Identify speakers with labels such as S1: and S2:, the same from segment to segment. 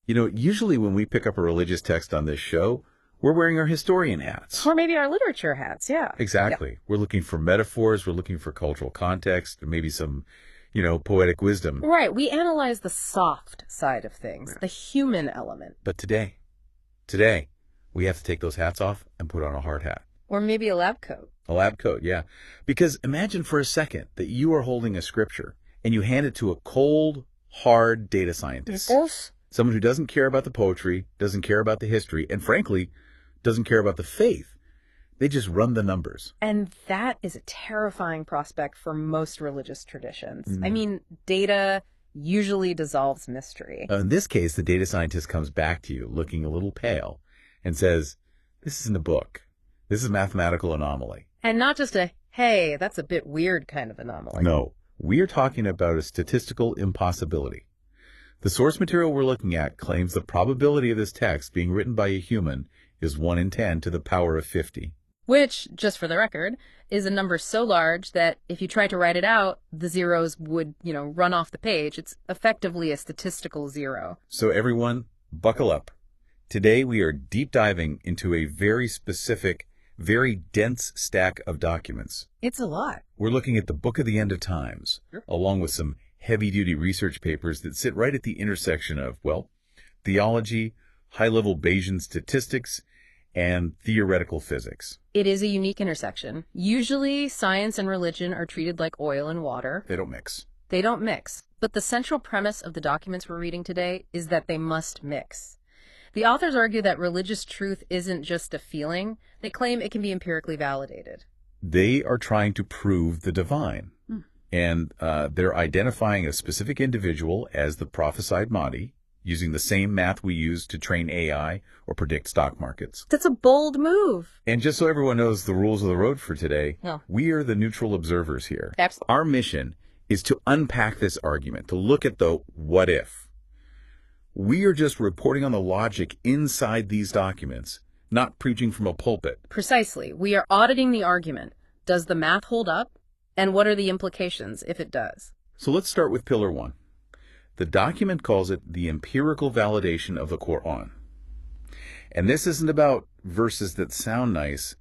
S1: Usually when we pick up a religious text on this show, we're wearing our historian hats.
S2: Or maybe our literature hats, yeah.
S1: Exactly. Yeah. We're looking for metaphors. We're looking for cultural context, or maybe some, poetic wisdom.
S2: Right. We analyze the soft side of things, the human element.
S1: But today, we have to take those hats off and put on a hard hat.
S2: Or maybe a lab coat.
S1: A lab coat, yeah. Because imagine for a second that you are holding a scripture and you hand it to a cold, hard data scientist.
S2: Yes.
S1: Someone who doesn't care about the poetry, doesn't care about the history, and frankly, doesn't care about the faith. They just run the numbers.
S2: And that is a terrifying prospect for most religious traditions. I mean, data usually dissolves mystery.
S1: In this case, the data scientist comes back to you looking a little pale and says, this isn't a book. This is a mathematical anomaly.
S2: And not just a, hey, that's a bit weird kind of anomaly.
S1: No, we are talking about a statistical impossibility. The source material we're looking at claims the probability of this text being written by a human is 1 in 10 to the power of 50.
S2: Which, just for the record, is a number so large that if you try to write it out, the zeros would, run off the page. It's effectively a statistical zero.
S1: So everyone, buckle up. Today we are deep diving into a very specific, very dense stack of documents.
S2: It's a lot.
S1: We're looking at the Book of the End of Times, along with some heavy-duty research papers that sit right at the intersection of, theology, high-level Bayesian statistics, and theoretical physics.
S2: It is a unique intersection. Usually, science and religion are treated like oil and water.
S1: They don't mix.
S2: They don't mix. But the central premise of the documents we're reading today is that they must mix. The authors argue that religious truth isn't just a feeling. They claim it can be empirically validated.
S1: They are trying to prove the divine. And they're identifying a specific individual as the prophesied Mahdi, using the same math we use to train AI or predict stock markets.
S2: That's a bold move.
S1: And just so everyone knows the rules of the road for today, we are the neutral observers here.
S2: Absolutely.
S1: Our mission is to unpack this argument, to look at the what if. We are just reporting on the logic inside these documents, not preaching from a pulpit.
S2: Precisely. We are auditing the argument. Does the math hold up? And what are the implications if it does?
S1: So let's start with Pillar 1. The document calls it the empirical validation of the Quran. And this isn't about verses that sound nice.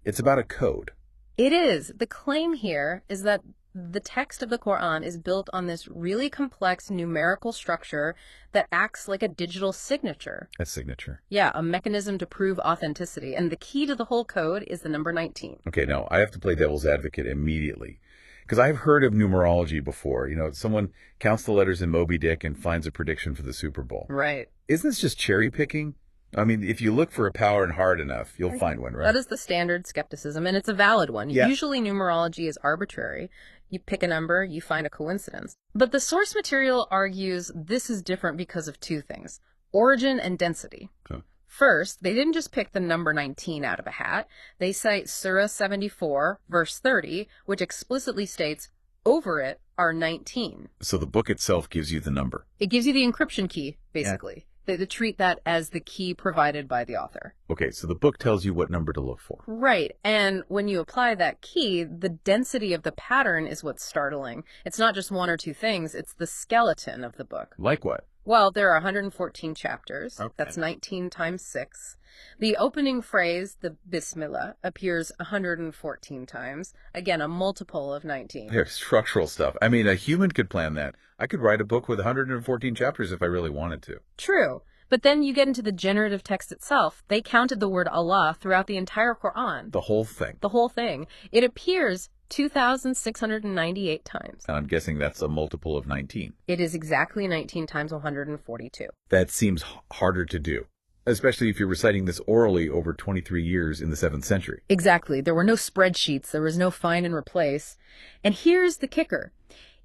S1: It's about a code.
S2: It is. The claim here is that the text of the Quran is built on this really complex numerical structure that acts like a digital signature.
S1: A signature.
S2: Yeah, a mechanism to prove authenticity. And the key to the whole code is the number 19.
S1: Okay, now I have to play devil's advocate immediately. Because I've heard of numerology before. Someone counts the letters in Moby Dick and finds a prediction for the Super Bowl.
S2: Right.
S1: Isn't this just cherry picking? I mean, if you look for a power and hard enough, you'll find one, right?
S2: That is the standard skepticism, and it's a valid one.
S1: Yeah.
S2: Usually numerology is arbitrary. You pick a number, you find a coincidence. But the source material argues this is different because of two things: origin and density.
S1: Okay.
S2: First, they didn't just pick the number 19 out of a hat. They cite Surah 74, verse 30, which explicitly states, over it are 19.
S1: So the book itself gives you the number.
S2: It gives you the encryption key, basically. Yeah. They treat that as the key provided by the author.
S1: Okay, so the book tells you what number to look for.
S2: Right, and when you apply that key, the density of the pattern is what's startling. It's not just one or two things, it's the skeleton of the book.
S1: Like what?
S2: Well, there are 114 chapters.
S1: Okay.
S2: That's 19 times 6. The opening phrase, the Bismillah, appears 114 times. Again, a multiple of 19.
S1: There's structural stuff. I mean, a human could plan that. I could write a book with 114 chapters if I really wanted to.
S2: True. But then you get into the generative text itself. They counted the word Allah throughout the entire Quran.
S1: The whole thing.
S2: The whole thing. It appears 2,698 times.
S1: And I'm guessing that's a multiple of 19.
S2: It is exactly 19 times 142.
S1: That seems harder to do, especially if you're reciting this orally over 23 years in the 7th century.
S2: Exactly. There were no spreadsheets. There was no find and replace. And here's the kicker.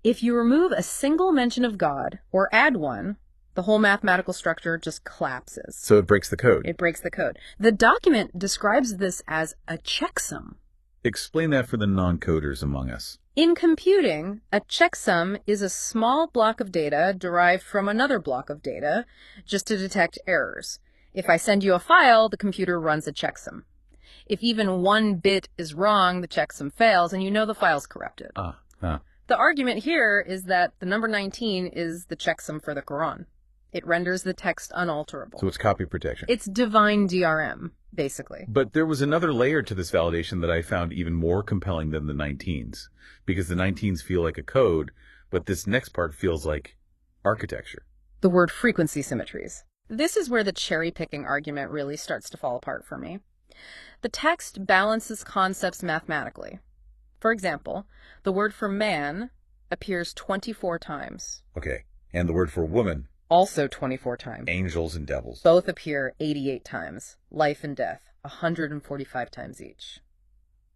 S2: If you remove a single mention of God or add one, the whole mathematical structure just collapses.
S1: So it breaks the code.
S2: It breaks the code. The document describes this as a checksum.
S1: Explain that for the non-coders among us.
S2: In computing, a checksum is a small block of data derived from another block of data just to detect errors. If I send you a file, the computer runs a checksum. If even one bit is wrong, the checksum fails, and you know the file's corrupted. The argument here is that the number 19 is the checksum for the Quran. It renders the text unalterable.
S1: So it's copy protection.
S2: It's divine DRM, basically.
S1: But there was another layer to this validation that I found even more compelling than the 19s, because the 19s feel like a code, but this next part feels like architecture.
S2: The word frequency symmetries. This is where the cherry-picking argument really starts to fall apart for me. The text balances concepts mathematically. For example, the word for man appears 24 times.
S1: Okay. And the word for woman?
S2: Also 24 times.
S1: Angels and devils.
S2: Both appear 88 times. Life and death, 145 times each.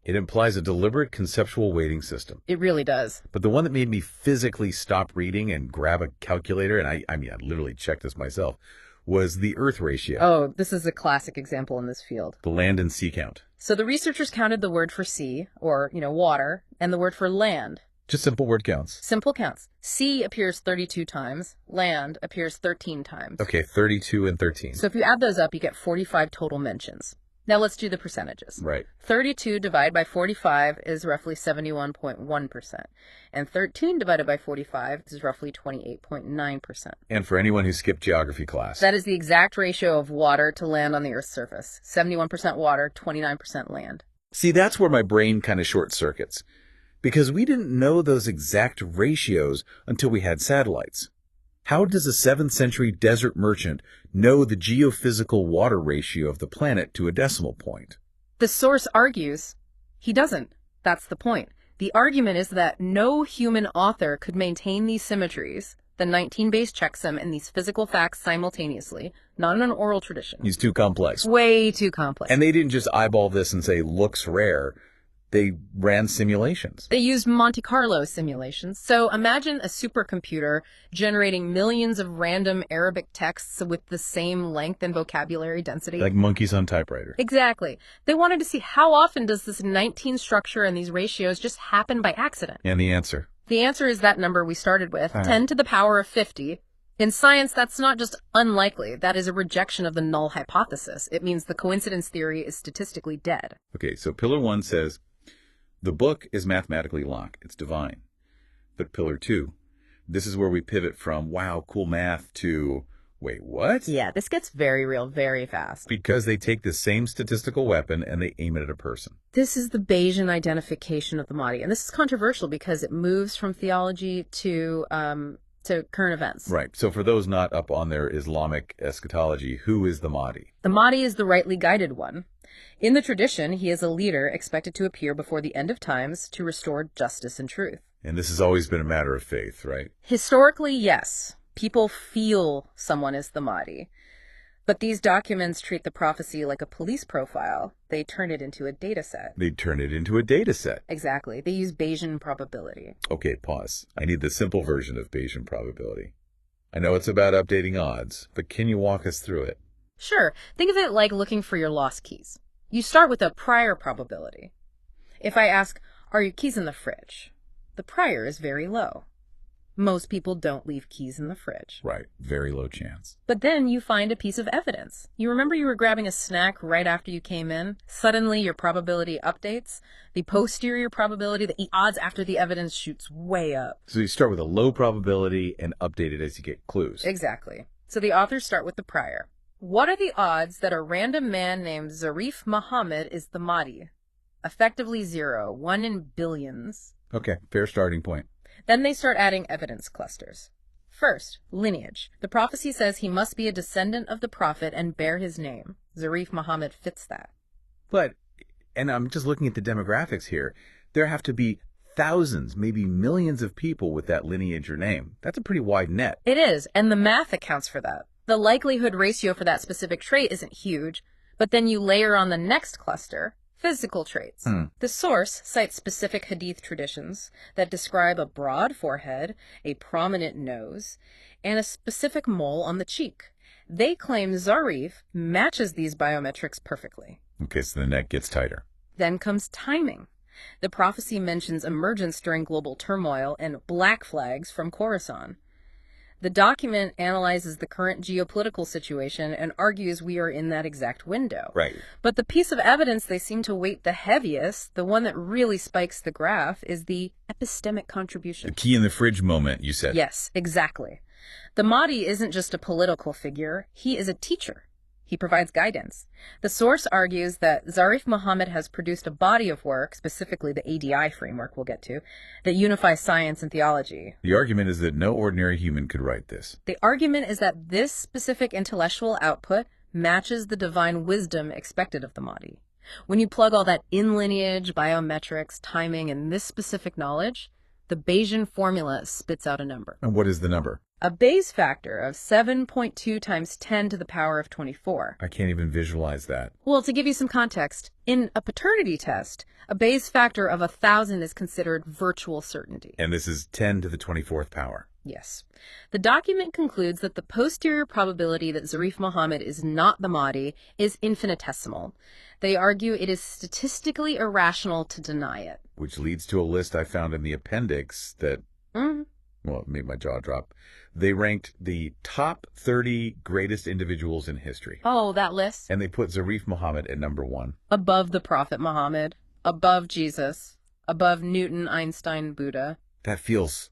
S1: It implies a deliberate conceptual weighting system.
S2: It really does.
S1: But the one that made me physically stop reading and grab a calculator, and I literally checked this myself, was the Earth ratio.
S2: Oh, this is a classic example in this field.
S1: The land and sea count.
S2: So the researchers counted the word for sea, or, water, and the word for land.
S1: Just simple word counts.
S2: Simple counts. Sea appears 32 times. Land appears 13 times.
S1: Okay, 32 and 13.
S2: So if you add those up, you get 45 total mentions. Now let's do the percentages.
S1: Right.
S2: 32 divided by 45 is roughly 71.1%. And 13 divided by 45 is roughly 28.9%.
S1: And for anyone who skipped geography class.
S2: That is the exact ratio of water to land on the Earth's surface. 71% water, 29% land.
S1: See, that's where my brain kind of short circuits. Because we didn't know those exact ratios until we had satellites. How does a 7th century desert merchant know the geophysical water ratio of the planet to a decimal point?
S2: The source argues he doesn't. That's the point. The argument is that no human author could maintain these symmetries, the 19-base checksum, and these physical facts simultaneously, not in an oral tradition.
S1: He's too complex.
S2: Way too complex.
S1: And they didn't just eyeball this and say, looks rare. They ran simulations.
S2: They used Monte Carlo simulations. So imagine a supercomputer generating millions of random Arabic texts with the same length and vocabulary density.
S1: Like monkeys on typewriter.
S2: Exactly. They wanted to see how often does this 19 structure and these ratios just happen by accident.
S1: And the answer?
S2: The answer is that number we started with, 10 to the power of 50. In science, that's not just unlikely. That is a rejection of the null hypothesis. It means the coincidence theory is statistically dead.
S1: Okay, so Pillar 1 says, the book is mathematically locked. It's divine. But Pillar 2, this is where we pivot from, wow, cool math, to, wait, what?
S2: Yeah, this gets very real very fast.
S1: Because they take the same statistical weapon and they aim it at a person.
S2: This is the Bayesian identification of the Mahdi. And this is controversial because it moves from theology to current events.
S1: Right. So for those not up on their Islamic eschatology, who is the Mahdi?
S2: The Mahdi is the rightly guided one. In the tradition, he is a leader expected to appear before the end of times to restore justice and truth.
S1: And this has always been a matter of faith, right?
S2: Historically, yes. People feel someone is the Mahdi. But these documents treat the prophecy like a police profile. They turn it into a data set.
S1: They turn it into a data set.
S2: Exactly. They use Bayesian probability.
S1: Okay, pause. I need the simple version of Bayesian probability. I know it's about updating odds, but can you walk us through it?
S2: Sure. Think of it like looking for your lost keys. You start with a prior probability. If I ask, are your keys in the fridge? The prior is very low. Most people don't leave keys in the fridge.
S1: Right. Very low chance.
S2: But then you find a piece of evidence. You remember you were grabbing a snack right after you came in? Suddenly your probability updates. The posterior probability, the odds after the evidence shoots way up.
S1: So you start with a low probability and update it as you get clues.
S2: Exactly. So the authors start with the prior. What are the odds that a random man named Zarif Muhammad is the Mahdi? Effectively 0, 1 in billions.
S1: Okay, fair starting point.
S2: Then they start adding evidence clusters. First, lineage. The prophecy says he must be a descendant of the prophet and bear his name. Zarif Muhammad fits that.
S1: But, and I'm just looking at the demographics here, there have to be thousands, maybe millions of people with that lineage or name. That's a pretty wide net.
S2: It is, and the math accounts for that. The likelihood ratio for that specific trait isn't huge, but then you layer on the next cluster, physical traits. The source cites specific hadith traditions that describe a broad forehead, a prominent nose, and a specific mole on the cheek. They claim Zarif matches these biometrics perfectly.
S1: Okay, so the net gets tighter.
S2: Then comes timing. The prophecy mentions emergence during global turmoil and black flags from Khorasan. The document analyzes the current geopolitical situation and argues we are in that exact window.
S1: Right.
S2: But the piece of evidence they seem to weight the heaviest, the one that really spikes the graph, is the epistemic contribution.
S1: The key in the fridge moment, you said.
S2: Yes, exactly. The Mahdi isn't just a political figure, he is a teacher. He provides guidance. The source argues that Zarif Muhammad has produced a body of work, specifically the ADI framework we'll get to, that unifies science and theology.
S1: The argument is that no ordinary human could write this.
S2: The argument is that this specific intellectual output matches the divine wisdom expected of the Mahdi. When you plug all that in lineage, biometrics, timing, and this specific knowledge, the Bayesian formula spits out a number.
S1: And what is the number?
S2: A Bayes factor of 7.2 times 10 to the power of 24.
S1: I can't even visualize that.
S2: Well, to give you some context, in a paternity test, a Bayes factor of 1,000 is considered virtual certainty.
S1: And this is 10 to the 24th power.
S2: Yes. The document concludes that the posterior probability that Zarif Muhammad is not the Mahdi is infinitesimal. They argue it is statistically irrational to deny it.
S1: Which leads to a list I found in the appendix that, well, it made my jaw drop. They ranked the top 30 greatest individuals in history.
S2: Oh, that list?
S1: And they put Zarif Muhammad at number 1.
S2: Above the Prophet Muhammad, above Jesus, above Newton, Einstein, Buddha.
S1: That feels,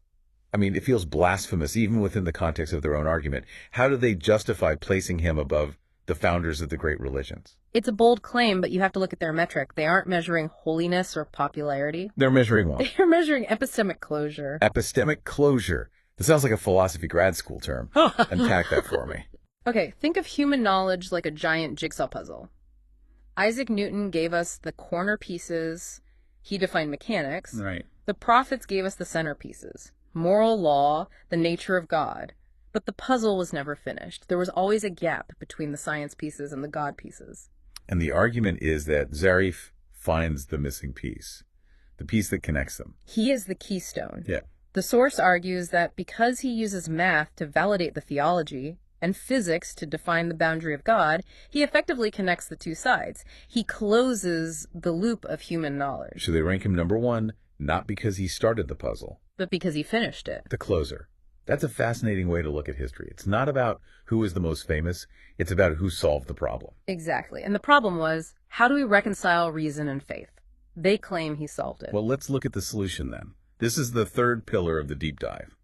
S1: it feels blasphemous, even within the context of their own argument. How do they justify placing him above the founders of the great religions?
S2: It's a bold claim, but you have to look at their metric. They aren't measuring holiness or popularity.
S1: They're measuring what?
S2: They're measuring epistemic closure.
S1: Epistemic closure. This sounds like a philosophy grad school term. Unpack that for me.
S2: Okay, think of human knowledge like a giant jigsaw puzzle. Isaac Newton gave us the corner pieces. He defined mechanics.
S1: Right.
S2: The prophets gave us the centerpieces. Moral law, the nature of God. But the puzzle was never finished. There was always a gap between the science pieces and the God pieces.
S1: And the argument is that Zarif finds the missing piece, the piece that connects them.
S2: He is the keystone.
S1: Yeah.
S2: The source argues that because he uses math to validate the theology and physics to define the boundary of God, he effectively connects the two sides. He closes the loop of human knowledge.
S1: So they rank him number 1, not because he started the puzzle,
S2: but because he finished it.
S1: The closer. That's a fascinating way to look at history. It's not about who is the most famous. It's about who solved the problem.
S2: Exactly. And the problem was, how do we reconcile reason and faith? They claim he solved it.
S1: Well, let's look at the solution then. This is the third pillar of the deep dive,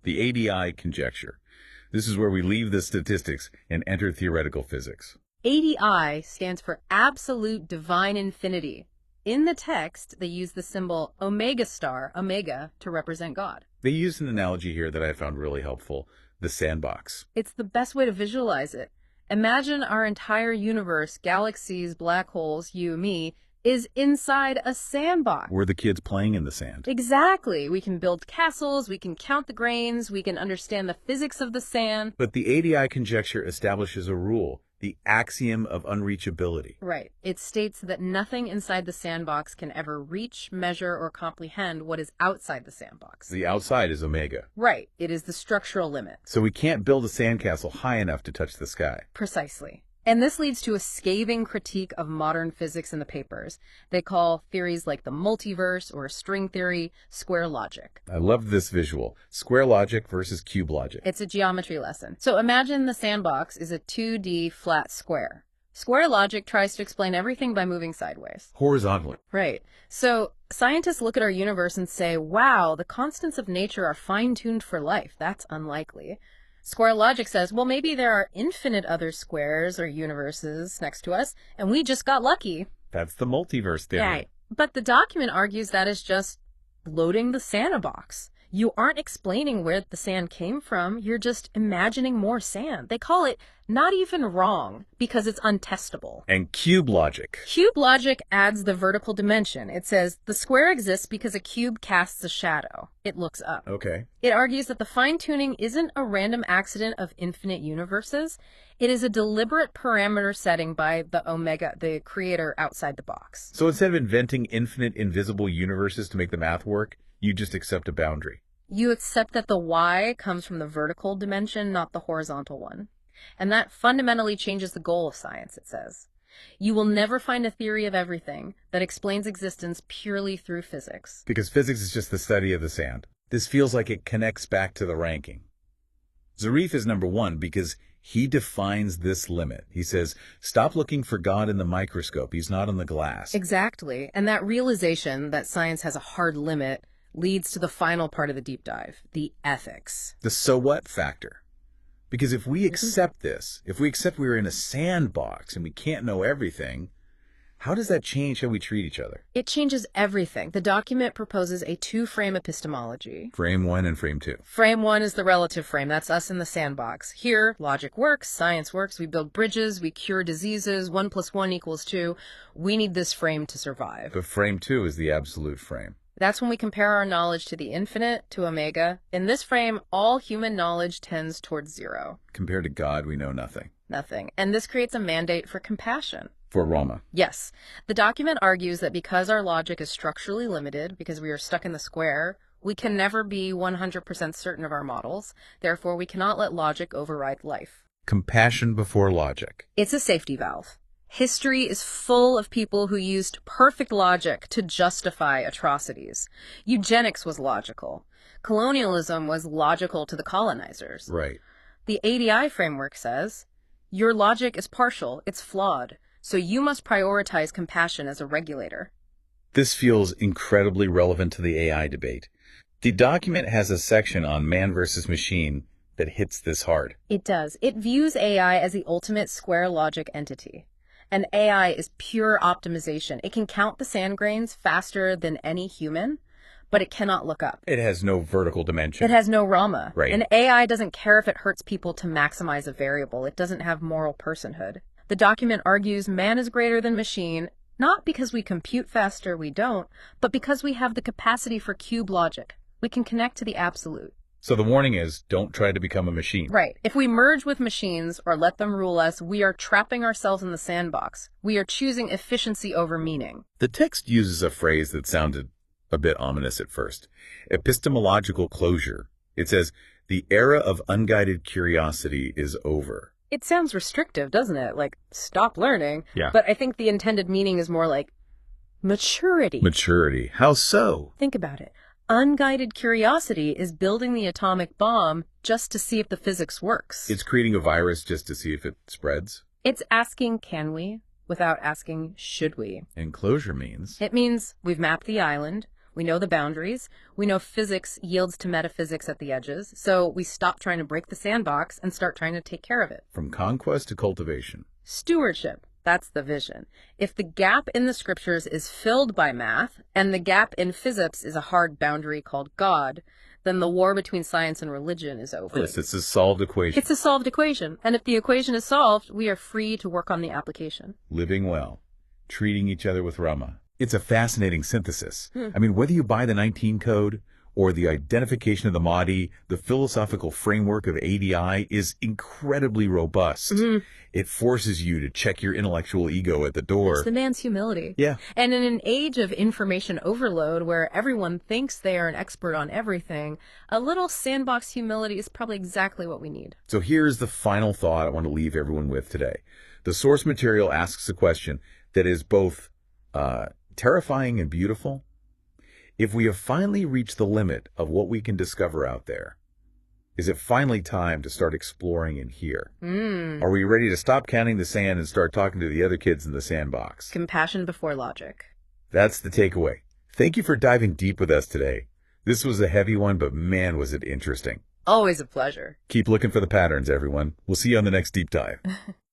S1: the ADI conjecture. This is where we leave the statistics and enter theoretical physics.
S2: ADI stands for absolute divine infinity. In the text, they use the symbol omega star, omega, to represent God.
S1: They used an analogy here that I found really helpful, the sandbox.
S2: It's the best way to visualize it. Imagine our entire universe, galaxies, black holes, you, me, is inside a sandbox.
S1: We're the kids playing in the sand.
S2: Exactly. We can build castles, we can count the grains, we can understand the physics of the sand.
S1: But the ADI conjecture establishes a rule, the axiom of unreachability.
S2: Right. It states that nothing inside the sandbox can ever reach, measure, or comprehend what is outside the sandbox.
S1: The outside is omega.
S2: Right. It is the structural limit.
S1: So we can't build a sandcastle high enough to touch the sky.
S2: Precisely. And this leads to a scathing critique of modern physics in the papers. They call theories like the multiverse or string theory square logic.
S1: I love this visual. Square logic versus cube logic.
S2: It's a geometry lesson. So imagine the sandbox is a 2D flat square. Square logic tries to explain everything by moving sideways.
S1: Horizontally.
S2: Right. So scientists look at our universe and say, wow, the constants of nature are fine-tuned for life. That's unlikely. Square logic says, well, maybe there are infinite other squares or universes next to us, and we just got lucky.
S1: That's the multiverse theory.
S2: Right. But the document argues that is just loading the sandbox. You aren't explaining where the sand came from. You're just imagining more sand. They call it not even wrong because it's untestable.
S1: And cube logic.
S2: Cube logic adds the vertical dimension. It says the square exists because a cube casts a shadow. It looks up.
S1: Okay.
S2: It argues that the fine-tuning isn't a random accident of infinite universes. It is a deliberate parameter setting by the omega, the creator outside the box.
S1: So instead of inventing infinite invisible universes to make the math work, you just accept a boundary.
S2: You accept that the y comes from the vertical dimension, not the horizontal one. And that fundamentally changes the goal of science, it says. You will never find a theory of everything that explains existence purely through physics.
S1: Because physics is just the study of the sand. This feels like it connects back to the ranking. Zarif is number 1 because he defines this limit. He says, stop looking for God in the microscope. He's not on the glass.
S2: Exactly. And that realization that science has a hard limit leads to the final part of the deep dive, the ethics.
S1: The so what factor. Because if we accept this, if we accept we're in a sandbox and we can't know everything, how does that change how we treat each other?
S2: It changes everything. The document proposes a two-frame epistemology.
S1: Frame 1 and frame 2.
S2: Frame 1 is the relative frame. That's us in the sandbox. Here, logic works, science works, we build bridges, we cure diseases, 1 + 1 = 2. We need this frame to survive.
S1: But frame 2 is the absolute frame.
S2: That's when we compare our knowledge to the infinite, to omega. In this frame, all human knowledge tends towards 0.
S1: Compared to God, we know nothing.
S2: Nothing. And this creates a mandate for compassion.
S1: For Rama.
S2: Yes. The document argues that because our logic is structurally limited, because we are stuck in the square, we can never be 100% certain of our models. Therefore, we cannot let logic override life.
S1: Compassion before logic.
S2: It's a safety valve. History is full of people who used perfect logic to justify atrocities. Eugenics was logical. Colonialism was logical to the colonizers.
S1: Right.
S2: The ADI framework says, your logic is partial, it's flawed, so you must prioritize compassion as a regulator.
S1: This feels incredibly relevant to the AI debate. The document has a section on man versus machine that hits this hard.
S2: It does. It views AI as the ultimate square logic entity. And AI is pure optimization. It can count the sand grains faster than any human, but it cannot look up.
S1: It has no vertical dimension.
S2: It has no Rama.
S1: Right.
S2: And AI doesn't care if it hurts people to maximize a variable. It doesn't have moral personhood. The document argues man is greater than machine, not because we compute faster, we don't, but because we have the capacity for cube logic. We can connect to the absolute.
S1: So the warning is, don't try to become a machine.
S2: Right. If we merge with machines or let them rule us, we are trapping ourselves in the sandbox. We are choosing efficiency over meaning.
S1: The text uses a phrase that sounded a bit ominous at first. Epistemological closure. It says, the era of unguided curiosity is over.
S2: It sounds restrictive, doesn't it? Like, stop learning.
S1: Yeah.
S2: But I think the intended meaning is more like maturity.
S1: Maturity. How so?
S2: Think about it. Unguided curiosity is building the atomic bomb just to see if the physics works.
S1: It's creating a virus just to see if it spreads.
S2: It's asking, can we, without asking, should we?
S1: And closure means?
S2: It means we've mapped the island, we know the boundaries, we know physics yields to metaphysics at the edges, so we stop trying to break the sandbox and start trying to take care of it.
S1: From conquest to cultivation.
S2: Stewardship. That's the vision. If the gap in the scriptures is filled by math, and the gap in physics is a hard boundary called God, then the war between science and religion is over.
S1: Yes, it's a solved equation.
S2: It's a solved equation. And if the equation is solved, we are free to work on the application.
S1: Living well. Treating each other with Rama. It's a fascinating synthesis. I mean, whether you buy the 19 code or the identification of the Mahdi, the philosophical framework of ADI is incredibly robust. It forces you to check your intellectual ego at the door.
S2: It's the man's humility.
S1: Yeah.
S2: And in an age of information overload where everyone thinks they are an expert on everything, a little sandbox humility is probably exactly what we need.
S1: So here's the final thought I want to leave everyone with today. The source material asks a question that is both terrifying and beautiful. If we have finally reached the limit of what we can discover out there, is it finally time to start exploring in here? Are we ready to stop counting the sand and start talking to the other kids in the sandbox?
S2: Compassion before logic.
S1: That's the takeaway. Thank you for diving deep with us today. This was a heavy one, but man, was it interesting.
S2: Always a pleasure.
S1: Keep looking for the patterns, everyone. We'll see you on the next deep dive.